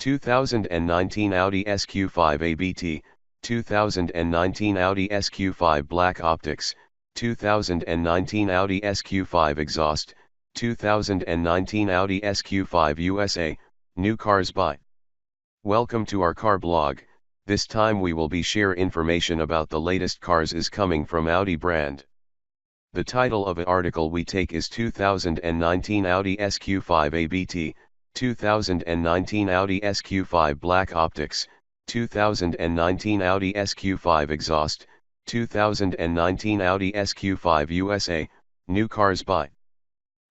2019 Audi SQ5 ABT, 2019 Audi SQ5 Black Optics, 2019 Audi SQ5 Exhaust, 2019 Audi SQ5 USA, new cars by. Welcome to our car blog. This time we will be share information about the latest cars is coming from Audi brand. The title of the article we take is 2019 Audi SQ5 ABT, 2019 Audi SQ5 Black Optics, 2019 Audi SQ5 Exhaust, 2019 Audi SQ5 USA, new cars by.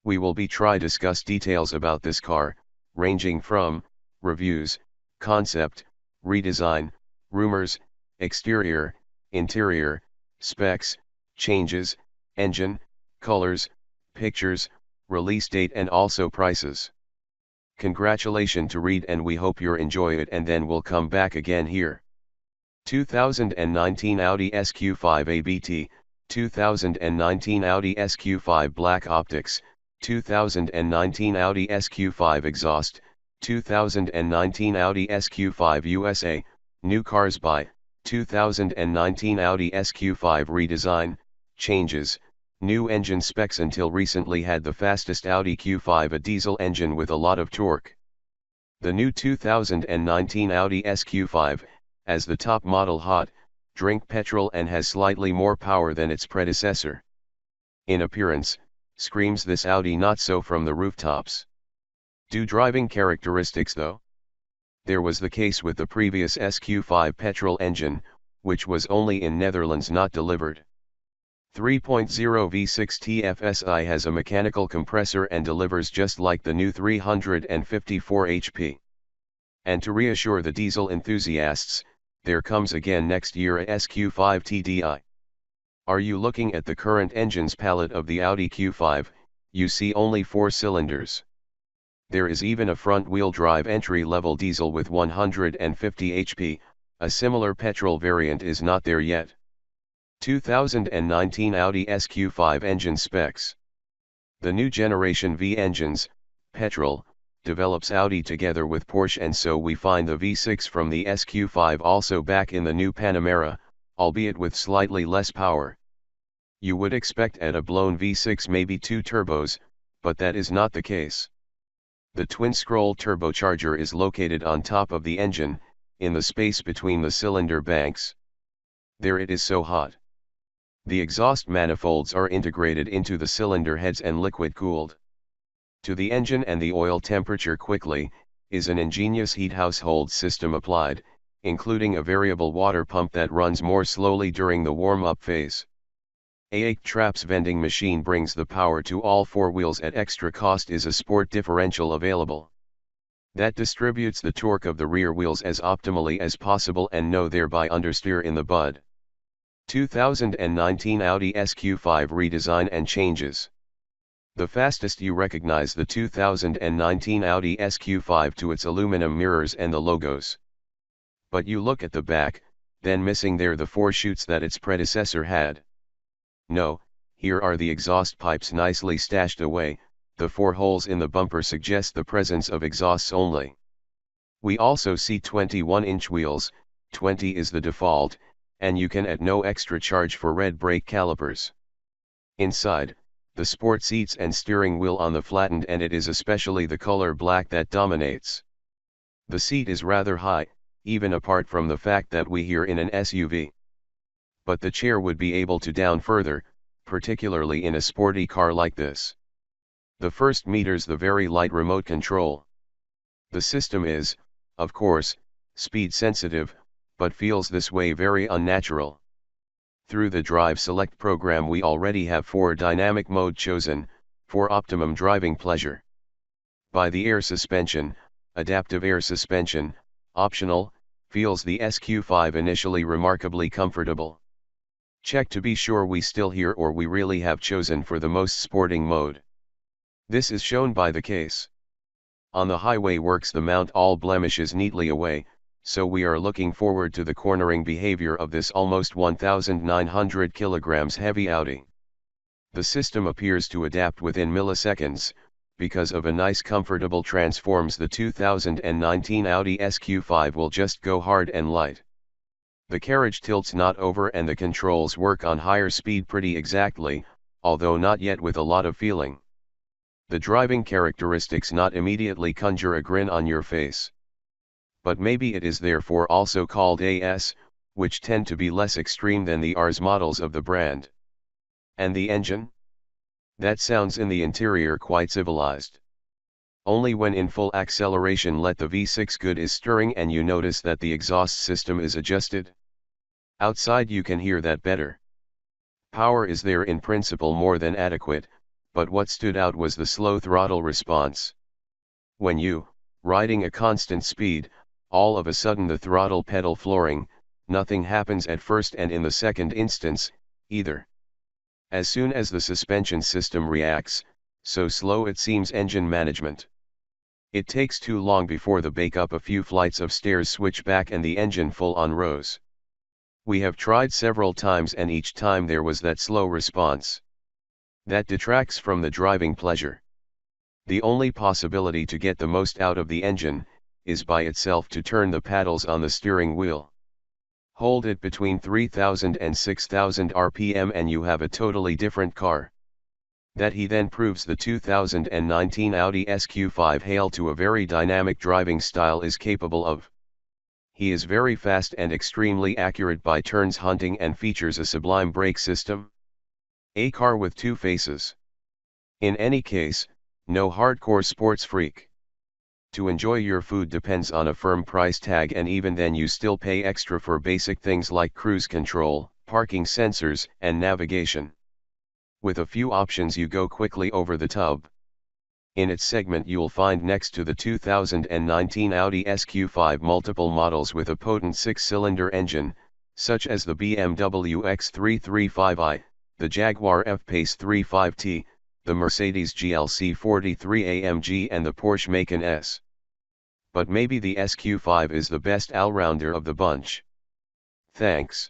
We will be try discuss details about this car, ranging from reviews, concept, redesign, rumors, exterior, interior, specs, changes, engine, colors, pictures, release date and also prices. Congratulations to read and we hope you enjoy it and then we'll come back again here. 2019 Audi SQ5 ABT, 2019 Audi SQ5 Black Optics, 2019 Audi SQ5 Exhaust, 2019 Audi SQ5 USA, new cars by, 2019 Audi SQ5 redesign, changes, new engine specs until recently had the fastest Audi Q5 a diesel engine with a lot of torque. The new 2019 Audi SQ5, as the top model hot, drink petrol and has slightly more power than its predecessor. In appearance, screams this Audi not so from the rooftops. Do driving characteristics though? There was the case with the previous SQ5 petrol engine, which was only in Netherlands not delivered. 3.0 V6 TFSI has a mechanical compressor and delivers just like the new 354 HP. And to reassure the diesel enthusiasts, there comes again next year a SQ5 TDI. Are you looking at the current engines palette of the Audi Q5, you see only 4 cylinders. There is even a front-wheel drive entry-level diesel with 150 HP, a similar petrol variant is not there yet. 2019 Audi SQ5 engine specs. The new generation V engines, petrol, develops Audi together with Porsche and so we find the V6 from the SQ5 also back in the new Panamera, albeit with slightly less power. You would expect at a blown V6 maybe 2 turbos, but that is not the case. The twin-scroll turbocharger is located on top of the engine, in the space between the cylinder banks. There it is so hot. The exhaust manifolds are integrated into the cylinder heads and liquid-cooled. To the engine and the oil temperature quickly, is an ingenious heat household system applied, including a variable water pump that runs more slowly during the warm-up phase. A 8 traps vending machine brings the power to all 4 wheels at extra cost is a sport differential available. That distributes the torque of the rear wheels as optimally as possible and no thereby understeer in the bud. 2019 Audi SQ5 redesign and changes. The fastest you recognize the 2019 Audi SQ5 to its aluminum mirrors and the logos. But you look at the back, then missing there the 4 chutes that its predecessor had. No, here are the exhaust pipes nicely stashed away, the 4 holes in the bumper suggest the presence of exhausts only. We also see 21-inch wheels, 20 is the default, and you can add no extra charge for red brake calipers. Inside, the sport seats and steering wheel on the flattened and it is especially the color black that dominates. The seat is rather high, even apart from the fact that we here in an SUV. But the chair would be able to down further, particularly in a sporty car like this. The first meters the very light remote control. The system is, of course, speed sensitive, but feels this way very unnatural. Through the Drive Select program we already have 4 dynamic mode chosen, for optimum driving pleasure. By the air suspension, adaptive air suspension, optional, feels the SQ5 initially remarkably comfortable. Check to be sure we still here or we really have chosen for the most sporting mode. This is shown by the case. On the highway works the mount all blemishes neatly away, so we are looking forward to the cornering behavior of this almost 1,900 kilograms heavy Audi. The system appears to adapt within milliseconds, because of a nice comfortable transforms the 2019 Audi SQ5 will just go hard and light. The carriage tilts not over and the controls work on higher speed pretty exactly, although not yet with a lot of feeling. The driving characteristics not immediately conjure a grin on your face. But maybe it is therefore also called AS, which tend to be less extreme than the RS models of the brand. And the engine? That sounds in the interior quite civilized. Only when in full acceleration let the V6 good is stirring and you notice that the exhaust system is adjusted. Outside you can hear that better. Power is there in principle more than adequate, but what stood out was the slow throttle response. When you, riding a constant speed, all of a sudden the throttle pedal flooring, nothing happens at first and in the second instance, either. As soon as the suspension system reacts, so slow it seems engine management. It takes too long before the bake up a few flights of stairs switch back and the engine full on rose. We have tried several times and each time there was that slow response. That detracts from the driving pleasure. The only possibility to get the most out of the engine, is by itself to turn the paddles on the steering wheel. Hold it between 3000 and 6000 RPM and you have a totally different car. That he then proves the 2019 Audi SQ5 hail to a very dynamic driving style is capable of. He is very fast and extremely accurate by turns hunting and features a sublime brake system. A car with two faces. In any case, no hardcore sports freak. To enjoy your food depends on a firm price tag and even then you still pay extra for basic things like cruise control, parking sensors, and navigation. With a few options you go quickly over the tub. In its segment you'll find next to the 2019 Audi SQ5 multiple models with a potent 6-cylinder engine, such as the BMW X335i, the Jaguar F-Pace 35T, the Mercedes GLC43 AMG and the Porsche Macan S. But maybe the SQ5 is the best all-rounder of the bunch. Thanks.